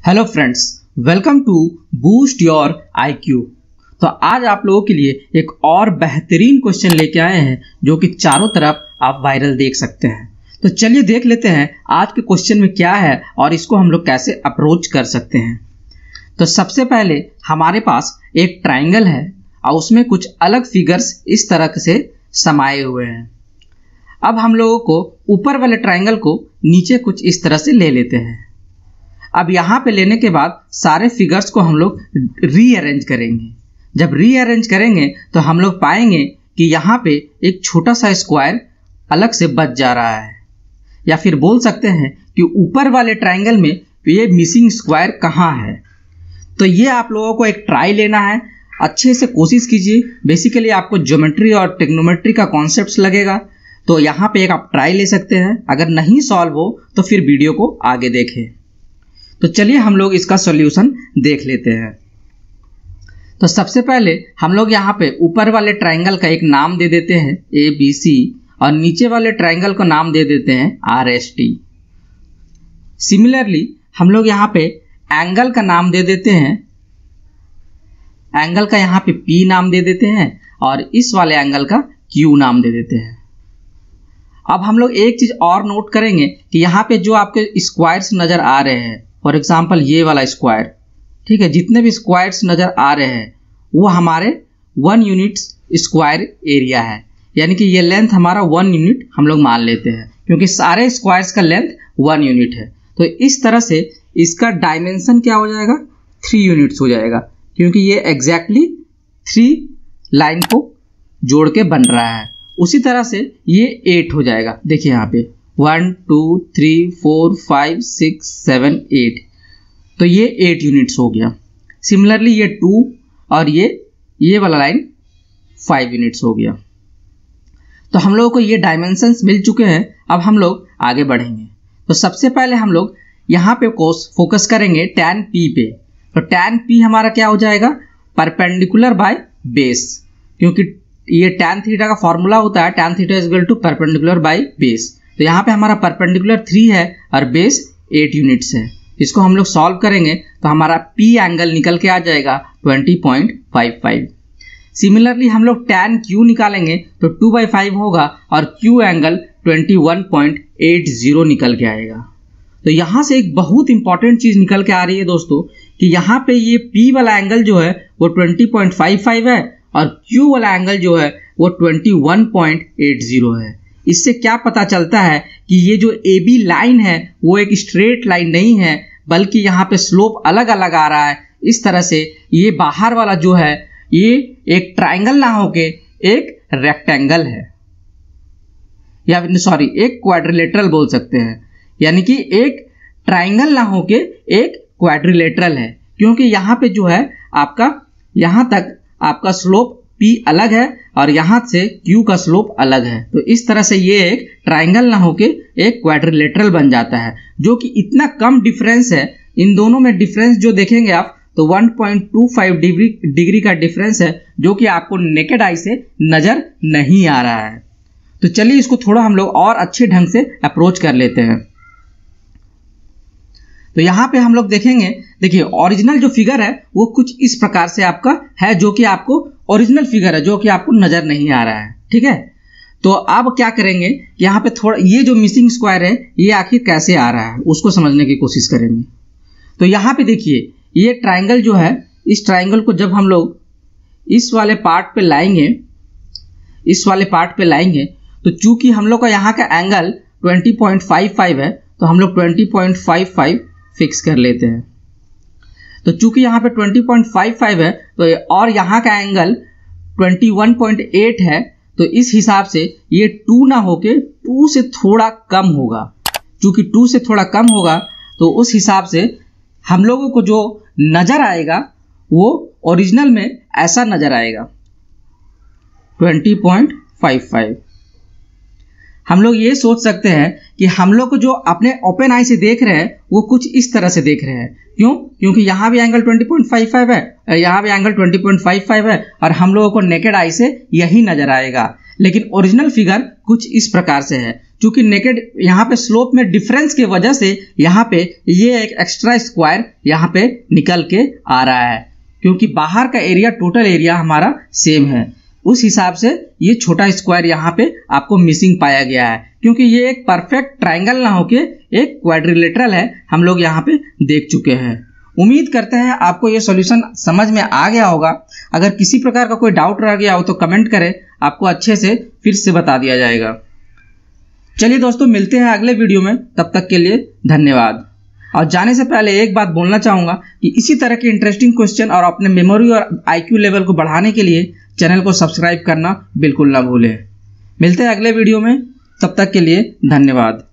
Hello friends, welcome to boost your IQ। तो आज आप लोगों के लिए एक और बेहतरीन क्वेश्चन लेके आए हैं जो कि चारों तरफ आप वायरल देख सकते हैं। तो चलिए देख लेते हैं आज के क्वेश्चन में क्या है और इसको हम लोग कैसे अप्रोच कर सकते हैं। तो सबसे पहले हमारे पास एक ट्राइंगल है और उसमें कुछ अलग फिगर्स इस तरह से समाये हुए हैं। अब हम लोगों को ऊपर वाले ट्राइंगल को नीचे कुछ इस तरह से ले लेते हैं। अब यहाँ पे लेने के बाद सारे फिगर्स को हम लोग रीअरेंज करेंगे। जब रीअरेंज करेंगे तो हम लोग पाएंगे कि यहाँ पे एक छोटा सा स्क्वायर अलग से बच जा रहा है, या फिर बोल सकते हैं कि ऊपर वाले ट्राइंगल में ये मिसिंग स्क्वायर कहाँ है। तो ये आप लोगों को एक ट्राई लेना है, अच्छे से कोशिश कीजिए। बेसिकली आपको ज्योमेट्री और ट्रिग्नोमेट्री का कॉन्सेप्ट लगेगा, तो यहाँ पे एक आप ट्राई ले सकते हैं। अगर नहीं सॉल्व हो तो फिर वीडियो को आगे देखें। तो चलिए हम लोग इसका सॉल्यूशन देख लेते हैं। तो सबसे पहले हम लोग यहाँ पे ऊपर वाले ट्राइंगल का एक नाम दे देते हैं ABC और नीचे वाले ट्राइंगल को नाम दे देते हैं RST। सिमिलरली हम लोग यहाँ पे एंगल का नाम दे देते हैं, एंगल का यहाँ पे P नाम दे देते हैं और इस वाले एंगल का Q नाम दे देते हैं। अब हम लोग एक चीज और नोट करेंगे कि यहाँ पे जो आपके स्क्वायर्स नजर आ रहे हैं, फॉर एग्जाम्पल ये वाला स्क्वायर, ठीक है, जितने भी स्क्वायर्स नजर आ रहे हैं वो हमारे 1 यूनिट स्क्वायर एरिया है, यानी कि ये लेंथ हमारा 1 यूनिट हम लोग मान लेते हैं क्योंकि सारे स्क्वायर्स का लेंथ 1 यूनिट है। तो इस तरह से इसका डायमेंशन क्या हो जाएगा, 3 यूनिट्स हो जाएगा, क्योंकि ये एग्जैक्टली 3 लाइन को जोड़ के बन रहा है। उसी तरह से ये 8 हो जाएगा। देखिए यहाँ पे 1 2 3 4 5 6 7 8, तो ये 8 यूनिट्स हो गया। सिमिलरली ये 2 और ये वाला लाइन 5 यूनिट्स हो गया। तो हम लोगों को ये डायमेंशंस मिल चुके हैं। अब हम लोग आगे बढ़ेंगे। तो सबसे पहले हम लोग यहाँ पे फोकस करेंगे tan P पे। तो tan P हमारा क्या हो जाएगा, परपेंडिकुलर बाय बेस, क्योंकि ये tan थीटा का फॉर्मूला होता है tan theta is equal to perpendicular by base. तो यहाँ पे हमारा परपेंडिकुलर 3 है और बेस 8 यूनिट्स है। इसको हम लोग सॉल्व करेंगे तो हमारा P एंगल निकल के आ जाएगा 20.55। सिमिलरली हम लोग tan Q निकालेंगे तो 2/5 होगा और Q एंगल 21.80 निकल के आएगा। तो यहाँ से एक बहुत इंपॉर्टेंट चीज निकल के आ रही है दोस्तों कि यहाँ पे ये P वाला एंगल जो है वो 20.55 है और Q वाला एंगल जो है वो 21.80 है। इससे क्या पता चलता है कि ये जो AB लाइन है वो एक स्ट्रेट लाइन नहीं है, बल्कि यहाँ पे स्लोप अलग अलग आ रहा है। इस तरह से ये बाहर वाला जो है ये एक ट्राइंगल ना होके एक रेक्टेंगल है, या सॉरी एक क्वाड्रिलेटरल बोल सकते हैं, यानी कि एक ट्राइंगल ना होके एक क्वाड्रिलेटरल है, क्योंकि यहाँ पे जो है आपका यहाँ तक आपका स्लोप P अलग है और यहाँ से Q का स्लोप अलग है। तो इस तरह से ये एक ट्राइंगल ना होके एक क्वाड्रिलेटरल बन जाता है, जो कि इतना कम डिफरेंस है। इन दोनों में डिफरेंस जो देखेंगे आप तो 1.25 डिग्री का डिफरेंस है, जो कि आपको नेकेड आई से नजर नहीं आ रहा है। तो चलिए इसको थोड़ा हम लोग और अच्छे ढंग से अप्रोच कर लेते हैं। तो यहाँ पे हम लोग देखेंगे, देखिए ओरिजिनल जो फिगर है वो कुछ इस प्रकार से आपका है, जो कि आपको ओरिजिनल फिगर है, जो कि आपको नजर नहीं आ रहा है, ठीक है। तो अब क्या करेंगे, यहाँ पे थोड़ा ये जो मिसिंग स्क्वायर है ये आखिर कैसे आ रहा है उसको समझने की कोशिश करेंगे। तो यहाँ पे देखिए ये ट्राइंगल जो है, इस ट्राइंगल को जब हम लोग इस वाले पार्ट पे लाएंगे, तो चूंकि हम लोग का यहाँ का एंगल 20.55 है तो हम लोग 20.55 फिक्स कर लेते हैं। तो चूंकि यहाँ पे 20.55 है तो और यहाँ का एंगल 21.8 है, तो इस हिसाब से ये 2 ना होके 2 से थोड़ा कम होगा। चूंकि 2 से थोड़ा कम होगा तो उस हिसाब से हम लोगों को जो नजर आएगा वो ओरिजिनल में ऐसा नजर आएगा 20.55। हम लोग ये सोच सकते हैं कि हम लोग को जो अपने ओपन आई से देख रहे हैं वो कुछ इस तरह से देख रहे हैं। क्यों? क्योंकि यहाँ भी एंगल 20.55 है, यहाँ भी एंगल 20.55 है और हम लोगों को नेकेड आई से यही नजर आएगा। लेकिन ओरिजिनल फिगर कुछ इस प्रकार से है। चूंकि नेकेड यहाँ पे स्लोप में डिफरेंस की वजह से यहाँ पे ये एक एक्स्ट्रा स्क्वायर यहाँ पे निकल के आ रहा है, क्योंकि बाहर का एरिया टोटल एरिया हमारा सेम है, उस हिसाब से ये छोटा स्क्वायर यहाँ पे आपको मिसिंग पाया गया है। क्योंकि ये एक परफेक्ट ट्राइंगल ना होके एक क्वाड्रिलेटरल है, हम लोग यहाँ पे देख चुके हैं। उम्मीद करते हैं आपको ये सॉल्यूशन समझ में आ गया होगा। अगर किसी प्रकार का कोई डाउट रह गया हो तो कमेंट करें, आपको अच्छे से फिर से बता दिया जाएगा। चलिए दोस्तों, मिलते हैं अगले वीडियो में, तब तक के लिए धन्यवाद। और जाने से पहले एक बात बोलना चाहूँगा कि इसी तरह के इंटरेस्टिंग क्वेश्चन और अपने मेमोरी और IQ लेवल को बढ़ाने के लिए चैनल को सब्सक्राइब करना बिल्कुल ना भूलें। मिलते हैं अगले वीडियो में, तब तक के लिए धन्यवाद।